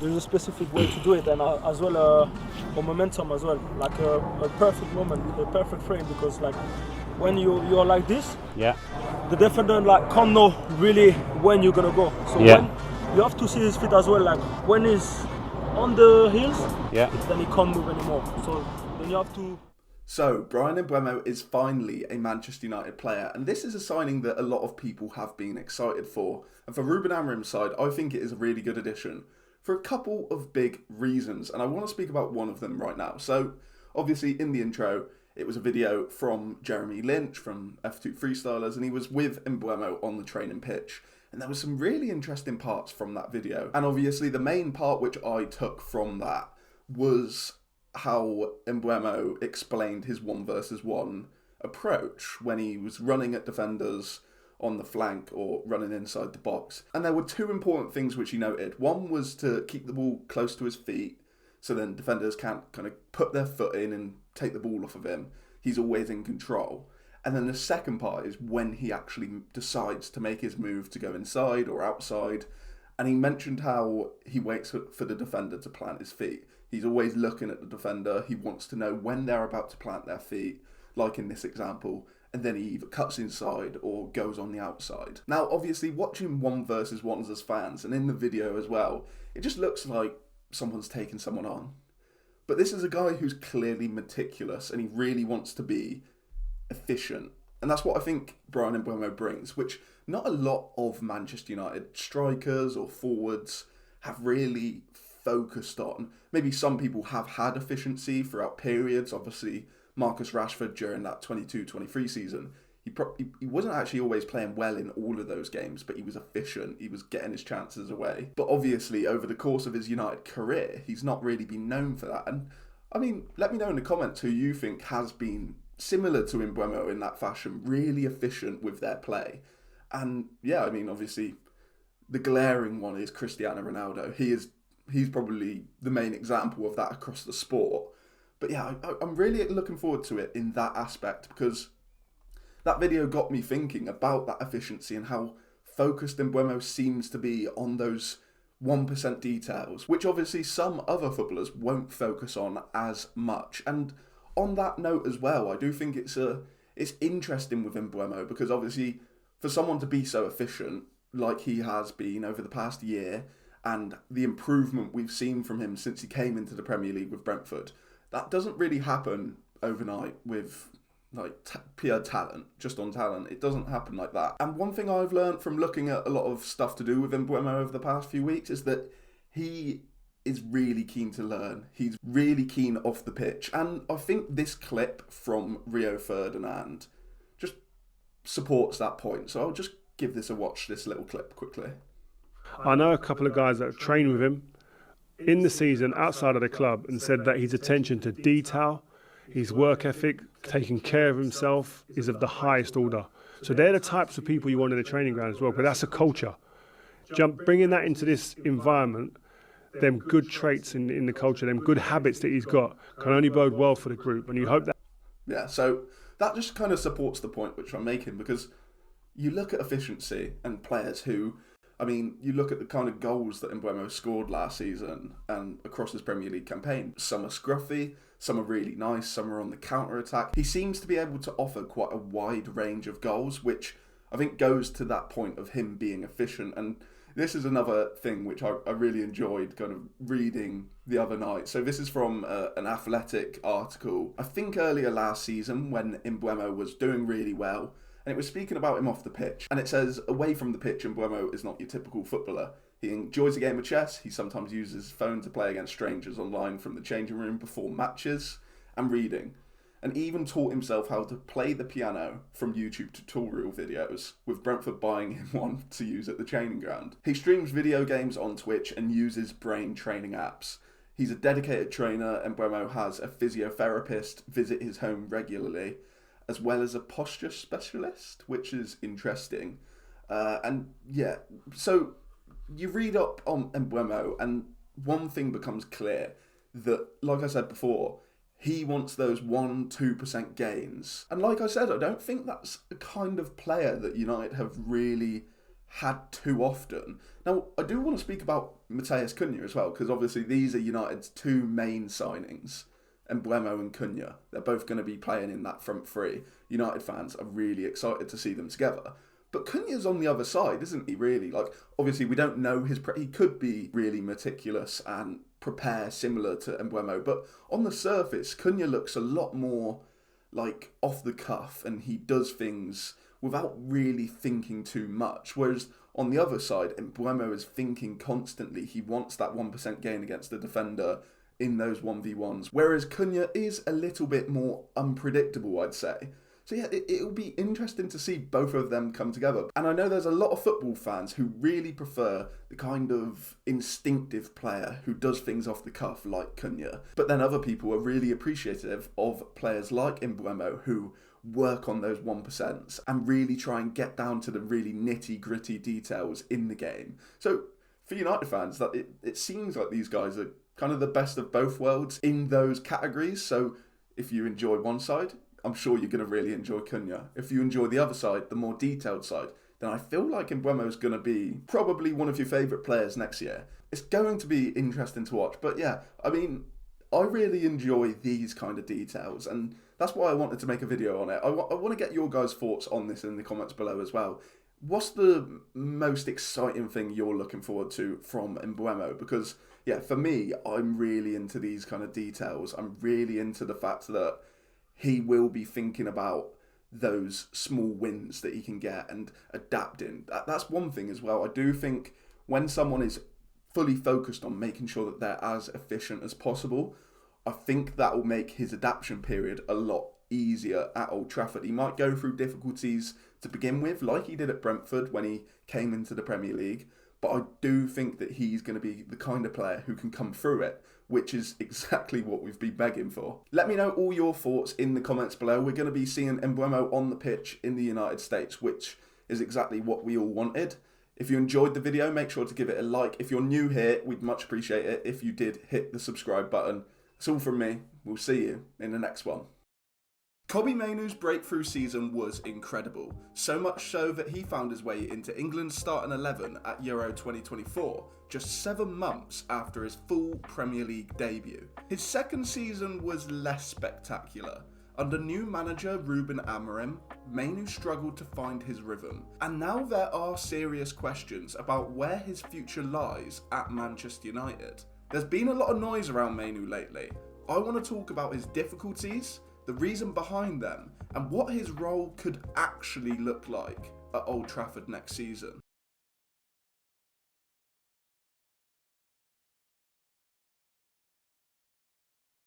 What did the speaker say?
There's a specific way to do it, and as well a momentum as well, like a perfect moment, a perfect frame, because like when you're like this, Yeah. the defender like can't know really when you're gonna go. So Yeah. when you have to see his feet as well, like when he's on the heels, Yeah. then he can't move anymore. So then you have to. So, Bryan Mbeumo is finally a Manchester United player, and this is a signing that a lot of people have been excited for. And for Ruben Amorim's side, I think it is a really good addition for a couple of big reasons, and I want to speak about one of them right now. So, obviously, in the intro, it was a video from Jeremy Lynch from F2 Freestylers, and he was with Mbeumo on the training pitch. And there was some really interesting parts from that video. And obviously, the main part which I took from that was how Mbeumo explained his 1-versus-1 approach when he was running at defenders on the flank or running inside the box. And there were two important things which he noted. One was to keep the ball close to his feet, so then defenders can't kind of put their foot in and take the ball off of him. He's always in control. And then the second part is when he actually decides to make his move to go inside or outside. And he mentioned how he waits for the defender to plant his feet. He's always looking at the defender. He wants to know when they're about to plant their feet, like in this example, and then he either cuts inside or goes on the outside. Now, obviously, watching 1-versus-1s as fans, and in the video as well, it just looks like someone's taking someone on. But this is a guy who's clearly meticulous, and he really wants to be efficient. And that's what I think Bryan Mbeumo brings, which not a lot of Manchester United strikers or forwards have really focused on. Maybe some people have had efficiency throughout periods. Obviously, Marcus Rashford during that 22-23 season, he wasn't actually always playing well in all of those games, but he was efficient. He was getting his chances away. But obviously, over the course of his United career, he's not really been known for that. And I mean, let me know in the comments who you think has been similar to Mbeumo in that fashion, really efficient with their play. And yeah, I mean, obviously, the glaring one is Cristiano Ronaldo. He's probably the main example of that across the sport. But yeah, I'm really looking forward to it in that aspect, because that video got me thinking about that efficiency and how focused Mbeumo seems to be on those 1% details, which obviously some other footballers won't focus on as much. And on that note as well, I do think it's interesting with Mbeumo, because obviously for someone to be so efficient like he has been over the past year, and the improvement we've seen from him since he came into the Premier League with Brentford, that doesn't really happen overnight with like pure talent, just on talent. It doesn't happen like that. And one thing I've learned from looking at a lot of stuff to do with Mbeumo over the past few weeks is that he is really keen to learn. He's really keen off the pitch. And I think this clip from Rio Ferdinand just supports that point. So I'll just give this a watch, this little clip quickly. I know a couple of guys that have trained with him in the season outside of the club and said that his attention to detail, his work ethic, taking care of himself is of the highest order. So they're the types of people you want in the training ground as well, but that's a culture. Bringing that into this environment, them good traits in the culture, them good habits that he's got, can only bode well for the group. And you hope that... Yeah, so that just kind of supports the point which I'm making, because you look at efficiency and players who, I mean, you look at the kind of goals that Mbeumo scored last season and across his Premier League campaign. Some are scruffy, some are really nice, some are on the counter-attack. He seems to be able to offer quite a wide range of goals, which I think goes to that point of him being efficient. And this is another thing which I really enjoyed kind of reading the other night. So this is from an Athletic article, I think earlier last season, when Mbeumo was doing really well. And it was speaking about him off the pitch. And it says, away from the pitch, Mbeumo is not your typical footballer. He enjoys a game of chess. He sometimes uses his phone to play against strangers online from the changing room before matches, and reading. And even taught himself how to play the piano from YouTube tutorial videos, with Brentford buying him one to use at the training ground. He streams video games on Twitch and uses brain training apps. He's a dedicated trainer, and Mbeumo has a physiotherapist visit his home regularly, as well as a posture specialist, which is interesting. And yeah, so you read up on Mbeumo, and one thing becomes clear, that, like I said before, he wants those 1-2% gains. And like I said, I don't think that's the kind of player that United have really had too often. Now, I do want to speak about Matheus Cunha as well, because obviously these are United's two main signings, Mbeumo and Cunha. They're both going to be playing in that front three. United fans are really excited to see them together. But Cunha's on the other side, isn't he, really? Like, obviously, we don't know he could be really meticulous and prepare similar to Mbeumo, but on the surface, Cunha looks a lot more, like, off the cuff, and he does things without really thinking too much. Whereas, on the other side, Mbeumo is thinking constantly. He wants that 1% gain against the defender in those 1v1s, whereas Cunha is a little bit more unpredictable, I'd say. So yeah, it'll be interesting to see both of them come together. And I know there's a lot of football fans who really prefer the kind of instinctive player who does things off the cuff like Cunha. But then other people are really appreciative of players like Mbeumo who work on those 1% and really try and get down to the really nitty gritty details in the game. So for United fans, that it seems like these guys are kind of the best of both worlds in those categories. So if you enjoy one side, I'm sure you're going to really enjoy Cunha. If you enjoy the other side, the more detailed side, then I feel like Mbeumo is going to be probably one of your favourite players next year. It's going to be interesting to watch. But yeah, I mean, I really enjoy these kind of details, and that's why I wanted to make a video on it. I want to get your guys' thoughts on this in the comments below as well. What's the most exciting thing you're looking forward to from Mbeumo? Because, yeah, for me, I'm really into these kind of details. I'm really into the fact that he will be thinking about those small wins that he can get and adapting. That's one thing as well. I do think when someone is fully focused on making sure that they're as efficient as possible, I think that will make his adaptation period a lot easier at Old Trafford. He might go through difficulties to begin with, like he did at Brentford when he came into the Premier League, but I do think that he's going to be the kind of player who can come through it, which is exactly what we've been begging for. Let me know all your thoughts in the comments below. We're going to be seeing Mbeumo on the pitch in the United States, which is exactly what we all wanted. If you enjoyed the video, make sure to give it a like. If you're new here, we'd much appreciate it if you did hit the subscribe button. That's all from me. We'll see you in the next one. Kobbie Mainoo's breakthrough season was incredible, so much so that he found his way into England's starting 11 at Euro 2024, just 7 months after his full Premier League debut. His second season was less spectacular. Under new manager Ruben Amorim, Mainoo struggled to find his rhythm, and now there are serious questions about where his future lies at Manchester United. There's been a lot of noise around Mainoo lately. I want to talk about his difficulties, the reason behind them, and what his role could actually look like at Old Trafford next season.